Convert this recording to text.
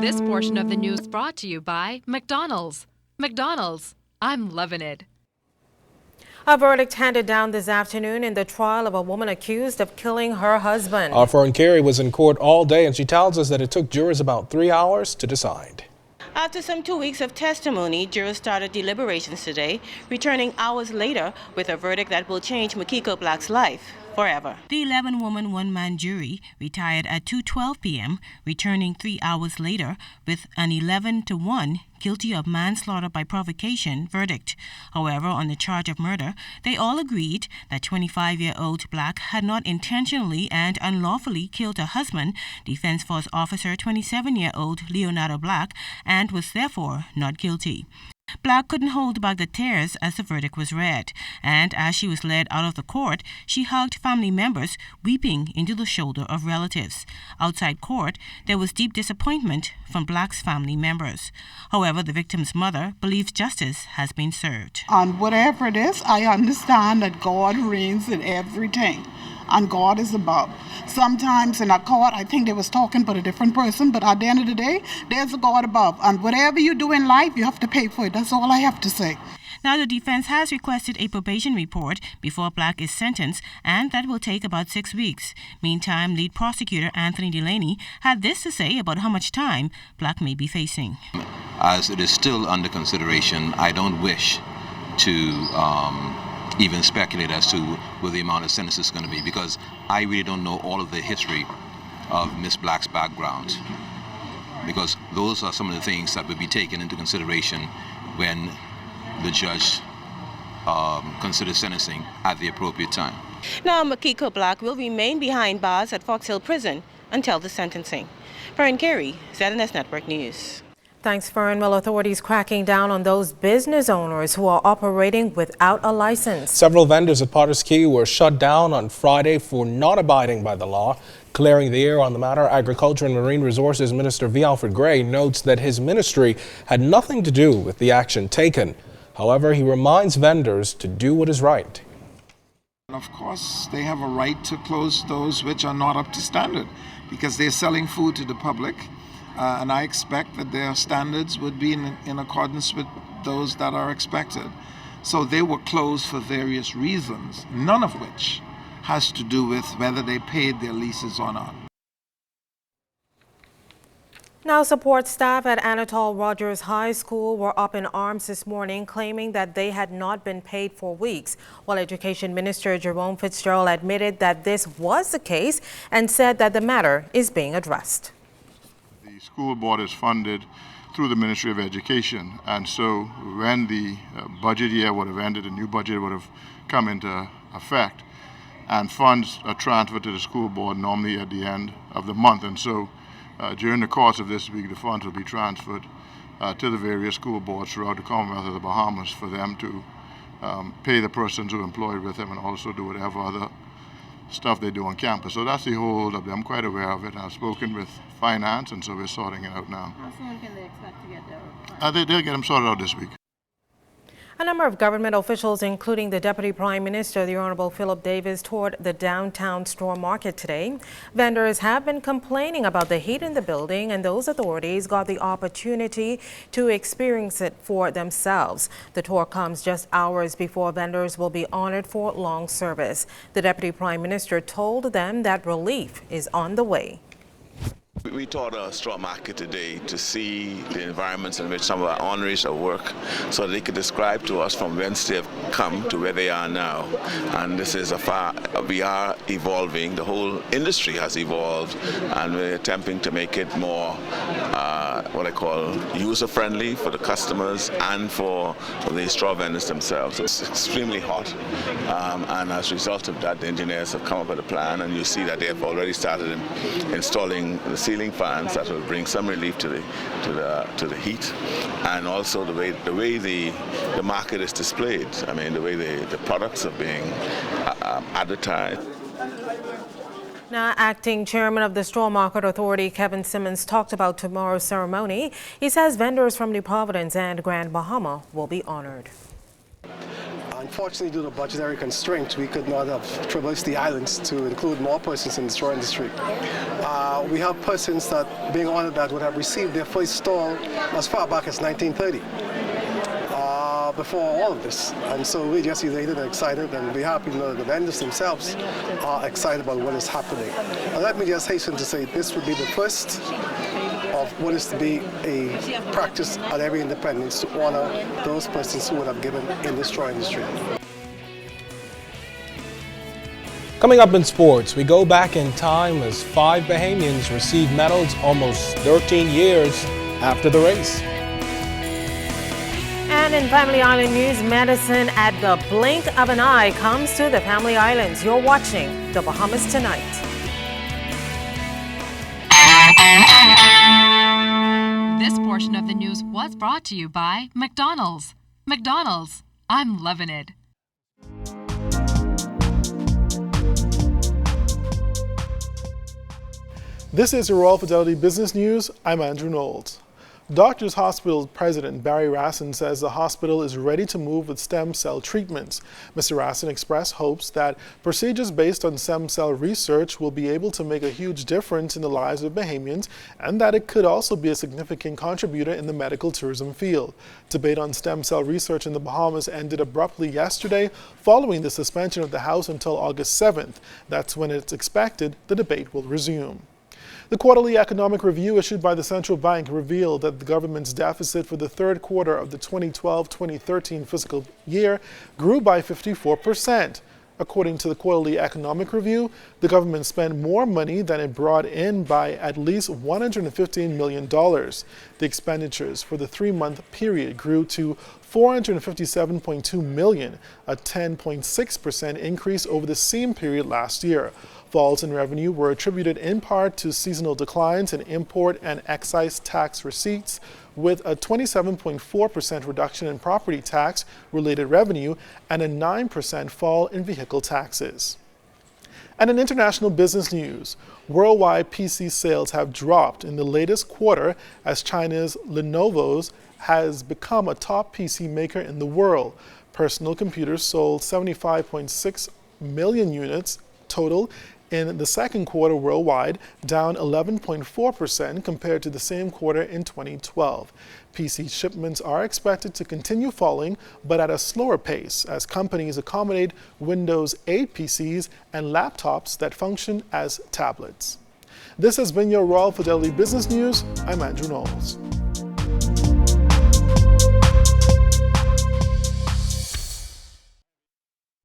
This portion of the news brought to you by McDonald's. McDonald's, I'm loving it. A verdict handed down this afternoon in the trial of a woman accused of killing her husband. Our friend Carrie was in court all day, and she tells us that it took jurors about 3 hours to decide. After some 2 weeks of testimony, jurors started deliberations today, returning hours later with a verdict that will change Makiko Black's life forever. The 11-woman, one-man jury retired at 2:12 p.m., returning 3 hours later with an 11-1 guilty of manslaughter by provocation verdict. However, on the charge of murder, they all agreed that 25-year-old Black had not intentionally and unlawfully killed her husband, Defense Force Officer 27-year-old Leonardo Black, and was therefore not guilty. Black couldn't hold back the tears as the verdict was read, and as she was led out of the court, she hugged family members, weeping into the shoulder of relatives. Outside court, there was deep disappointment from Black's family members. However, the victim's mother believes justice has been served. And whatever it is, I understand that God reigns in everything, and God is above. Sometimes in a court, I think they was talking about a different person, but at the end of the day, there's a God above. And whatever you do in life, you have to pay for it. That's all I have to say. Now, the defense has requested a probation report before Black is sentenced, and that will take about 6 weeks. Meantime, lead prosecutor Anthony Delaney had this to say about how much time Black may be facing. As it is still under consideration, I don't wish to even speculate as to what the amount of sentence is going to be, because I really don't know all of the history of Miss Black's background, because those are some of the things that will be taken into consideration when the judge considers sentencing at the appropriate time. Now, Makiko Black will remain behind bars at Fox Hill Prison until the sentencing. Fern Carey, ZNS Network News. Thanks, Fern. Well, authorities cracking down on those business owners who are operating without a license. Several vendors at Potter's Key were shut down on Friday for not abiding by the law. Clearing the air on the matter, Agriculture and Marine Resources Minister V. Alfred Gray notes that his ministry had nothing to do with the action taken. However, he reminds vendors to do what is right. Of course, they have a right to close those which are not up to standard, because they're selling food to the public. And I expect that their standards would be in accordance with those that are expected. So they were closed for various reasons, none of which has to do with whether they paid their leases or not. Now, support staff at Anatole Rogers High School were up in arms this morning, claiming that they had not been paid for weeks, while Education Minister Jerome Fitzgerald admitted that this was the case and said that the matter is being addressed. The school board is funded through the Ministry of Education, and so when the budget year would have ended, a new budget would have come into effect, and funds are transferred to the school board normally at the end of the month. And so during the course of this week, the funds will be transferred to the various school boards throughout the Commonwealth of the Bahamas for them to pay the persons who are employed with them and also do whatever other stuff they do on campus. So that's the whole hold up. I'm quite aware of it. I've spoken with finance, and so we're sorting it out now. How soon can they expect to get their They'll get them sorted out this week. A number of government officials, including the Deputy Prime Minister, the Honorable Philip Davis, toured the downtown store market today. Vendors have been complaining about the heat in the building, and those authorities got the opportunity to experience it for themselves. The tour comes just hours before vendors will be honored for long service. The Deputy Prime Minister told them that relief is on the way. We toured a straw market today to see the environments in which some of our honorees work, so they could describe to us from whence they have come to where they are now. And this is we are evolving. The whole industry has evolved, and we're attempting to make it more what I call user-friendly for the customers and for the straw vendors themselves. It's extremely hot, and as a result of that, the engineers have come up with a plan, and you see that they have already started installing the ceiling fans that will bring some relief to the heat, and also the way the market is displayed. I mean, the way the products are being advertised. Now, Acting Chairman of the Straw Market Authority, Kevin Simmons, talked about tomorrow's ceremony. He says vendors from New Providence and Grand Bahama will be honored. unfortunately, due to budgetary constraints, we could not have traversed the islands to include more persons in the straw industry. We have persons that being honored that would have received their first stall as far back as 1930. Before all of this, and so we're just elated and excited, and we're happy to know that the vendors themselves are excited about what is happening. And let me just hasten to say this would be the first of what is to be a practice at every independence to honor those persons who would have given in the straw industry. Coming up in sports, we go back in time as 5 Bahamians received medals almost 13 years after the race. And in Family Island news, medicine at the blink of an eye comes to the Family Islands. You're watching The Bahamas Tonight. This portion of the news was brought to you by McDonald's. McDonald's, I'm loving it. This is your Royal Fidelity Business News. I'm Andrew Knowles. Doctors Hospital President Barry Rassin says the hospital is ready to move with stem cell treatments. Mr. Rassin expressed hopes that procedures based on stem cell research will be able to make a huge difference in the lives of Bahamians, and that it could also be a significant contributor in the medical tourism field. Debate on stem cell research in the Bahamas ended abruptly yesterday following the suspension of the House until August 7th. That's when it's expected the debate will resume. The quarterly economic review issued by the central bank revealed that the government's deficit for the third quarter of the 2012-2013 fiscal year grew by 54%. According to the quarterly economic review, the government spent more money than it brought in by at least $115 million. The expenditures for the 3-month period grew to $457.2 million, a 10.6% increase over the same period last year. Falls in revenue were attributed in part to seasonal declines in import and excise tax receipts, with a 27.4% reduction in property tax-related revenue and a 9% fall in vehicle taxes. And in international business news, worldwide PC sales have dropped in the latest quarter as China's Lenovo has become a top PC maker in the world. Personal computers sold 75.6 million units total in the second quarter worldwide, down 11.4% compared to the same quarter in 2012. PC shipments are expected to continue falling, but at a slower pace as companies accommodate Windows 8 PCs and laptops that function as tablets. This has been your Royal Fidelity Business News. I'm Andrew Knowles.